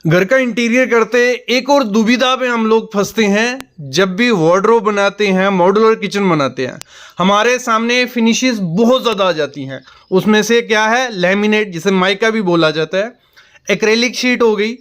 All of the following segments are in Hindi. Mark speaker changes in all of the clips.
Speaker 1: घर का इंटीरियर करते एक और दुविधा में हम लोग फंसते हैं जब भी वार्डरोब बनाते हैं, मॉड्यूलर किचन बनाते हैं। हमारे सामने फिनिशेस बहुत ज़्यादा आ जाती हैं। उसमें से क्या है, लैमिनेट जिसे माइका भी बोला जाता है, एक्रेलिक शीट हो गई,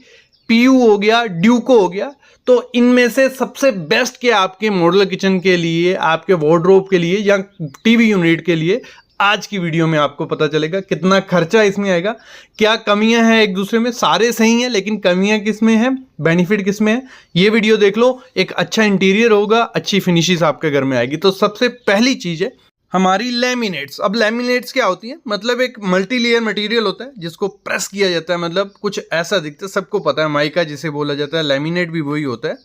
Speaker 1: पीयू हो गया, ड्यूको हो गया। तो इनमें से सबसे बेस्ट क्या आपके मॉड्यूलर किचन के लिए, आपके वार्डरोब के लिए या टीवी यूनिट के लिए, आज की वीडियो में आपको पता चलेगा कितना खर्चा इसमें आएगा, क्या कमियां हैं एक दूसरे में। सारे सही हैं लेकिन कमियां किस में हैं, बेनिफिट किस में है, ये वीडियो देख लो। एक अच्छा इंटीरियर होगा, अच्छी फिनिशेस आपके घर में आएगी। तो सबसे पहली चीज है हमारी लैमिनेट्स। अब लैमिनेट्स क्या होती है, मतलब एक मल्टी लेयर मटेरियल होता है जिसको प्रेस किया जाता है, मतलब कुछ ऐसा दिखता है, सबको पता है माइका जिसे बोला जाता है, लैमिनेट भी वही होता है।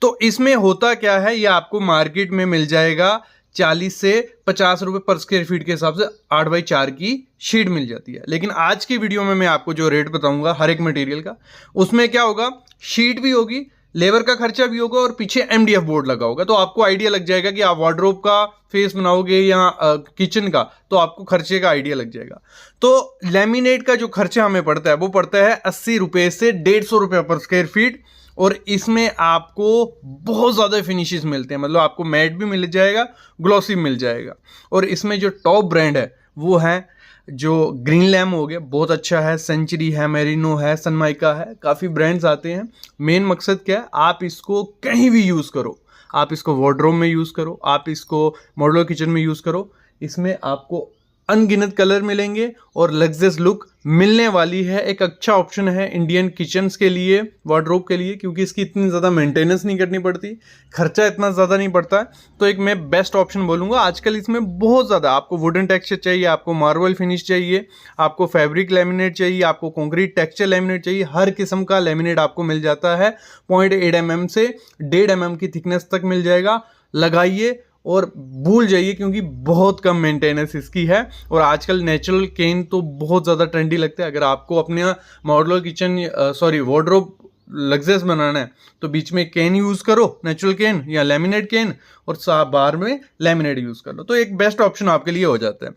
Speaker 1: तो इसमें होता क्या है, ये आपको मार्केट में मिल जाएगा 40 से 50 रुपए पर स्क्वायर फीट के हिसाब से 8x4 की शीट मिल जाती है। लेकिन आज की वीडियो में मैं आपको जो रेट बताऊंगा हर एक मटेरियल का, उसमें क्या होगा, शीट भी होगी, लेबर का खर्चा भी होगा और पीछे एमडीएफ बोर्ड लगा होगा। तो आपको आइडिया लग जाएगा कि आप वार्डरोब का फेस बनाओगे या किचन का, तो आपको खर्चे का आइडिया लग जाएगा। तो लैमिनेट का जो खर्चा हमें पड़ता है वो पड़ता है 80 रुपए से 150 रुपए पर स्क्वायर फीट। और इसमें आपको बहुत ज़्यादा फिनिशेस मिलते हैं, मतलब आपको मैट भी मिल जाएगा, ग्लॉसी मिल जाएगा। और इसमें जो टॉप ब्रांड है वो है जो ग्रीन लैम्प हो गया, बहुत अच्छा है, सेंचुरी है, मेरिनो है, सनमाइका है, काफ़ी ब्रांड्स आते हैं। मेन मकसद क्या है, आप इसको कहीं भी यूज़ करो, आप इसको वार्डरोब में यूज़ करो, आप इसको मॉड्यूलर किचन में यूज़ करो, इसमें आपको अनगिनत कलर मिलेंगे और लग्जरियस लुक मिलने वाली है। एक अच्छा ऑप्शन है इंडियन किचन्स के लिए, वार्डरोब के लिए, क्योंकि इसकी इतनी ज़्यादा मेंटेनेंस नहीं करनी पड़ती, खर्चा इतना ज़्यादा नहीं पड़ता है। तो एक मैं बेस्ट ऑप्शन बोलूँगा। आजकल इसमें बहुत ज़्यादा आपको वुडन टेक्सचर चाहिए, आपको मार्बल फिनिश चाहिए, आपको फैब्रिक लैमिनेट चाहिए, आपको कंक्रीट टेक्सचर लैमिनेट चाहिए, हर किस्म का लैमिनेट आपको मिल जाता है। 0.8 mm से 1.5 mm की थिकनेस तक मिल जाएगा। लगाइए और भूल जाइए, क्योंकि बहुत कम मेंटेनेंस इसकी है। और आजकल नेचुरल केन तो बहुत ज़्यादा ट्रेंडी लगता है। अगर आपको अपने मॉड्यूलर किचन वार्डरोब लग्जरियस बनाना है तो बीच में केन यूज़ करो, नेचुरल केन या लेमिनेट केन, और बाहर में लेमिनेट यूज़ कर लो, तो एक बेस्ट ऑप्शन आपके लिए हो जाता है।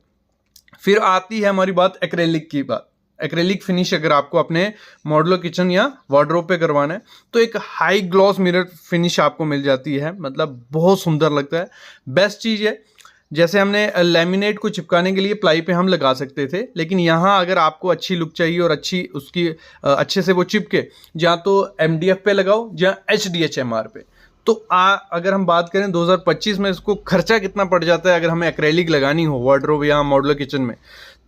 Speaker 1: फिर आती है हमारी बात एक्रेलिक की बात। एक्रेलिक फिनिश अगर आपको अपने मॉड्यूलर किचन या वार्डरोब पे करवाना है तो एक हाई ग्लॉस मिरर फिनिश आपको मिल जाती है, मतलब बहुत सुंदर लगता है। बेस्ट चीज़ है, जैसे हमने लेमिनेट को चिपकाने के लिए प्लाई पे हम लगा सकते थे, लेकिन यहाँ अगर आपको अच्छी लुक चाहिए और अच्छी उसकी अच्छे से वो चिपके, या तो एमडीएफ पे लगाओ या एचडीएचएमआर पे। तो अगर हम बात करें 2025 में इसको खर्चा कितना पड़ जाता है अगर हमें एक्रेलिक लगानी हो वार्डरोब या मॉड्यूलर किचन में,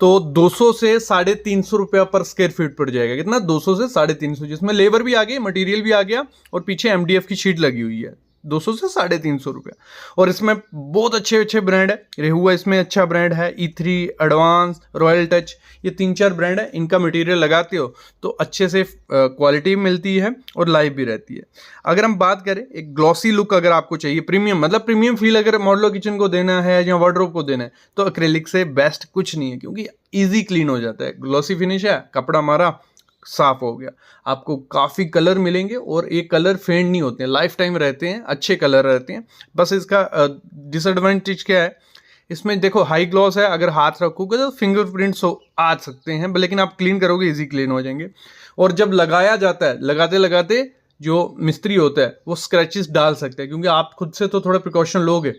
Speaker 1: तो 200 से 350 रुपया पर स्क्वायर फीट पड़ जाएगा। कितना, 200 से 350, जिसमें लेबर भी आ गई, मटेरियल भी आ गया और पीछे एमडीएफ की शीट लगी हुई है। 200 से 350 रुपया। और इसमें बहुत अच्छे अच्छे ब्रांड है, रेहुआ इसमें अच्छा ब्रांड है, E3, एडवांस, रॉयल टच, ये 3-4 ब्रांड है। इनका मटेरियल लगाते हो तो अच्छे से क्वालिटी मिलती है और लाइव भी रहती है। अगर हम बात करें एक ग्लॉसी लुक अगर आपको चाहिए, प्रीमियम मतलब प्रीमियम फील अगर मॉड्यूलर किचन को देना है या वार्डरोब को देना है, तो एक्रेलिक से बेस्ट कुछ नहीं है, क्योंकि ईजी क्लीन हो जाता है। ग्लॉसी फिनिश है, कपड़ा मारा साफ हो गया, आपको काफ़ी कलर मिलेंगे और ये कलर फेड नहीं होते हैं, लाइफ टाइम रहते हैं, अच्छे कलर रहते हैं। बस इसका डिसएडवांटेज क्या है, इसमें देखो हाई ग्लॉस है, अगर हाथ रखोगे तो फिंगरप्रिंट्स आ सकते हैं, लेकिन आप क्लीन करोगे इजी क्लीन हो जाएंगे। और जब लगाया जाता है, लगाते लगाते जो मिस्त्री होता है वो स्क्रैचेस डाल सकते हैं, क्योंकि आप खुद से तो थोड़ा प्रिकॉशन लोगे,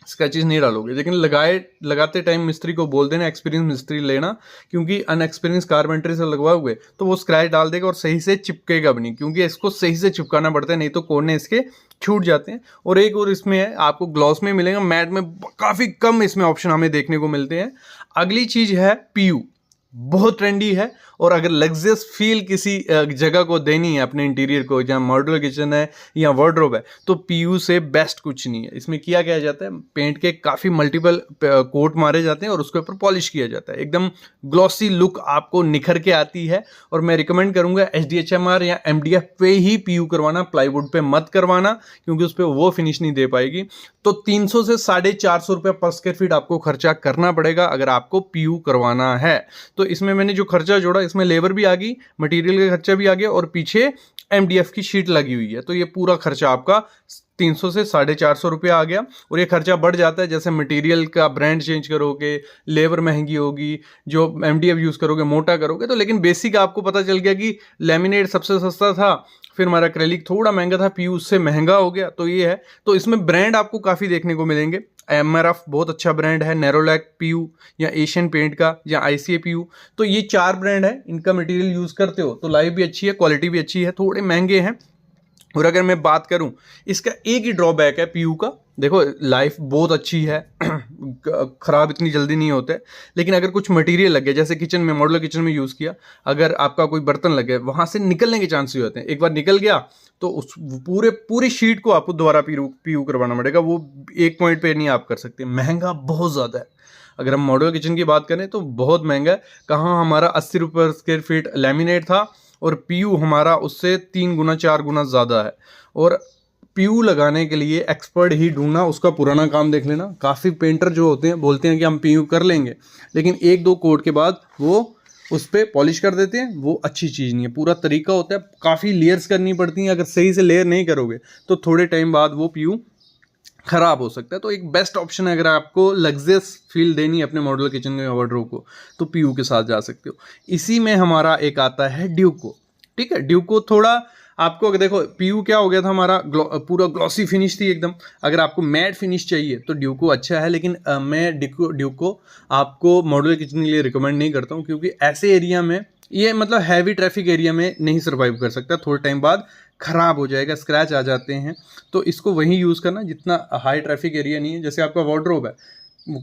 Speaker 1: स्क्रैचेस नहीं डालोगे, लेकिन लगाते टाइम मिस्त्री को बोल देना, एक्सपीरियंस मिस्त्री लेना, क्योंकि अनएक्सपीरियंस कारपेंटरी से लगवाओगे तो वो स्क्रैच डाल देगा और सही से चिपकेगा भी नहीं, क्योंकि इसको सही से चिपकाना पड़ता है, नहीं तो कोने इसके छूट जाते हैं। और एक और इसमें है, आपको ग्लॉस में मिलेगा, मैट में काफ़ी कम इसमें ऑप्शन हमें देखने को मिलते हैं। अगली चीज़ है पीयू, बहुत ट्रेंडी है। और अगर लग्जरियस फील किसी जगह को देनी है अपने इंटीरियर को, जहाँ मॉड्यूलर किचन है या वार्डरोब है, तो पीयू से बेस्ट कुछ नहीं है। इसमें किया क्या जाता है, पेंट के काफ़ी मल्टीपल कोट मारे जाते हैं और उसके ऊपर पॉलिश किया जाता है, एकदम ग्लॉसी लुक आपको निखर के आती है। और मैं रिकमेंड करूँगा एचडीएचएमआर या एमडीएफ पे ही पीयू करवाना, प्लाईवुड पे मत करवाना, क्योंकि उस पर वो फिनिश नहीं दे पाएगी। तो 300 से 450 रुपये पर स्क्वायर फीट आपको खर्चा करना पड़ेगा अगर आपको पीयू करवाना है। तो इसमें मैंने जो खर्चा जोड़ा, इसमें लेबर भी आ गई, मटेरियल का खर्चा भी आ गया और पीछे MDF की शीट लगी हुई है। तो ये पूरा खर्चा आपका 300 से 450 रुपया आ गया। और ये खर्चा बढ़ जाता है जैसे मटेरियल का ब्रांड चेंज करोगे, लेबर महंगी होगी, जो MDF यूज़ करोगे मोटा करोगे। तो लेकिन बेसिक आपको पता चल गया कि लैमिनेट सबसे सस्ता था, फिर हमारा एक्रेलिक थोड़ा महंगा था, PU उससे महंगा हो गया। तो ये है। तो इसमें ब्रांड आपको काफ़ी देखने को मिलेंगे। MRF बहुत अच्छा ब्रांड है, नेरोलैक PU या एशियन पेंट का या ICA PU। तो ये 4 ब्रांड है, इनका मटेरियल यूज़ करते हो तो लाइफ भी अच्छी है, क्वालिटी भी अच्छी है, थोड़े महंगे हैं। और अगर मैं बात करूं, इसका एक ही ड्रॉबैक है PU का। देखो लाइफ बहुत अच्छी है, ख़राब इतनी जल्दी नहीं होते, लेकिन अगर कुछ मटेरियल लग गया, जैसे किचन में, मॉड्यूलर किचन में यूज़ किया, अगर आपका कोई बर्तन लग गया, वहाँ से निकलने के चांसेस होते हैं। एक बार निकल गया तो उस पूरी शीट को आपको दोबारा PU करवाना पड़ेगा। वो एक पॉइंट पे नहीं आप कर सकते। महंगा बहुत ज़्यादा है। अगर हम मॉड्यूलर किचन की बात करें तो बहुत महंगा है। कहाँ हमारा 80 रुपये पर स्क्वायर फीट लैमिनेट था और PU हमारा उससे 3 गुना 4 गुना ज़्यादा है। और PU लगाने के लिए एक्सपर्ट ही ढूंढना, उसका पुराना काम देख लेना। काफ़ी पेंटर जो होते हैं बोलते हैं कि हम PU कर लेंगे, लेकिन 1-2 कोट के बाद वो उस पर पॉलिश कर देते हैं। वो अच्छी चीज़ नहीं है। पूरा तरीका होता है, काफ़ी लेयर्स करनी पड़ती हैं। अगर सही से लेयर नहीं करोगे तो थोड़े टाइम बाद वो PU ख़राब हो सकता है। तो एक बेस्ट ऑप्शन है, अगर आपको लग्जरियस फील देनी है अपने मॉड्यूलर किचन में वार्डरोब को, तो PU के साथ जा सकते हो। इसी में हमारा एक आता है ड्यूको। ठीक है, ड्यूको थोड़ा आपको, अगर देखो PU क्या हो गया था हमारा, पूरा ग्लॉसी फिनिश थी एकदम। अगर आपको मैट फिनिश चाहिए तो ड्यूको अच्छा है, लेकिन मैं ड्यूको आपको मॉड्यूलर किचन के लिए रिकमेंड नहीं करता हूँ, क्योंकि ऐसे एरिया में ये मतलब हैवी ट्रैफिक एरिया में नहीं सर्वाइव कर सकता। थोड़े टाइम बाद ख़राब हो जाएगा, स्क्रैच आ जाते हैं। तो इसको वहीं यूज़ करना जितना हाई ट्रैफिक एरिया नहीं है। जैसे आपका वार्डरोब है,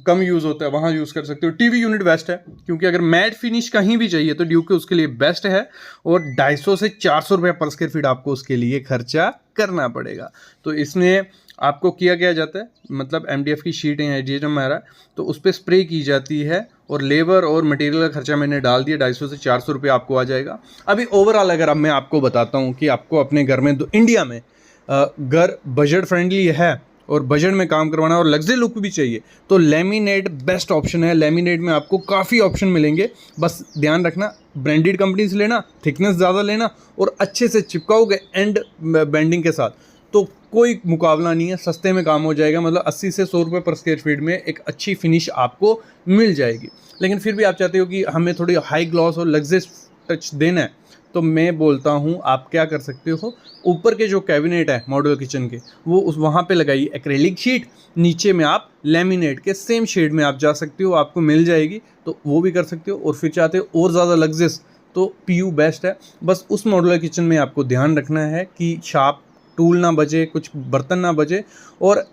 Speaker 1: कम यूज़ होता है, वहाँ यूज़ कर सकते हो। TV यूनिट बेस्ट है, क्योंकि अगर मैट फिनिश कहीं भी चाहिए तो ड्यूको उसके लिए बेस्ट है। और 250 से 400 रुपये पर स्क्वायर फीट आपको उसके लिए खर्चा करना पड़ेगा। तो इसमें आपको किया क्या जाता है, मतलब MDF की शीट है, GHM हमारा, तो उस पर स्प्रे की जाती है। और लेबर और मटेरियल का खर्चा मैंने डाल दिया, 250 से 400 रुपये आपको आ जाएगा। अभी ओवरऑल अगर अब मैं आपको बताता हूँ कि आपको अपने घर में, इंडिया में घर बजट फ्रेंडली है और बजट में काम करवाना और लग्जरी लुक भी चाहिए, तो लैमिनेट बेस्ट ऑप्शन है। लैमिनेट में आपको काफ़ी ऑप्शन मिलेंगे। बस ध्यान रखना, ब्रांडेड कंपनी से लेना, थिकनेस ज़्यादा लेना और अच्छे से चिपकाओगे एंड बेंडिंग के साथ, तो कोई मुकाबला नहीं है। सस्ते में काम हो जाएगा, मतलब 80 से 100 रुपये पर स्क्वायर फीट में एक अच्छी फिनिश आपको मिल जाएगी। लेकिन फिर भी आप चाहते हो कि हमें थोड़ी हाई ग्लॉस और लग्जरियस टच देना है, तो मैं बोलता हूँ आप क्या कर सकते हो, ऊपर के जो कैबिनेट है मॉड्यूलर किचन के, वो उस वहाँ पे लगाइए एक्रेलिक शीट, नीचे में आप लैमिनेट के सेम शेड में आप जा सकते हो, आपको मिल जाएगी, तो वो भी कर सकते हो। और फिर चाहते हो और ज़्यादा लग्जरियस, तो PU बेस्ट है। बस उस मॉड्यूलर किचन में आपको ध्यान रखना है कि शार्प टूल ना बजे, कुछ बर्तन ना बजे। और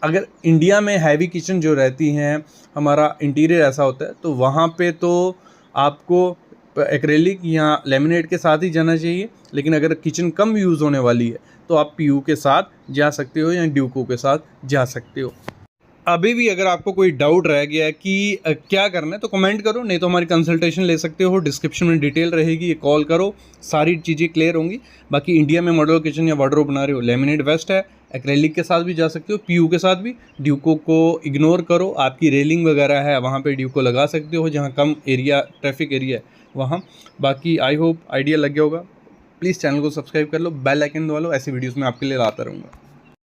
Speaker 1: अगर इंडिया में हैवी किचन जो रहती हैं, हमारा इंटीरियर ऐसा होता है, तो वहाँ पे तो आपको एक्रेलिक या लेमिनेट के साथ ही जाना चाहिए। लेकिन अगर किचन कम यूज़ होने वाली है तो आप PU के साथ जा सकते हो या ड्यूको के साथ जा सकते हो। अभी भी अगर आपको कोई डाउट रह गया कि क्या करना है तो कमेंट करो, नहीं तो हमारी कंसल्टेशन ले सकते हो। डिस्क्रिप्शन में डिटेल रहेगी, ये कॉल करो, सारी चीज़ें क्लियर होंगी। बाकी इंडिया में मॉड्यूलर किचन या वार्डरोब बना रहे हो, लेमिनेट बेस्ट है। एक्रेलिक के साथ भी जा सकते हो, PU के साथ भी। ड्यूको को इग्नोर करो, आपकी रेलिंग वगैरह है वहाँ पे ड्यूको लगा सकते हो, जहाँ कम एरिया ट्रैफिक एरिया है वहाँ। बाकी आई होप आइडिया लग गया होगा। प्लीज़ चैनल को सब्सक्राइब कर लो, बेल आइकन दबा लो, ऐसी वीडियोज़ में आपके लिए लाता रहूँगा।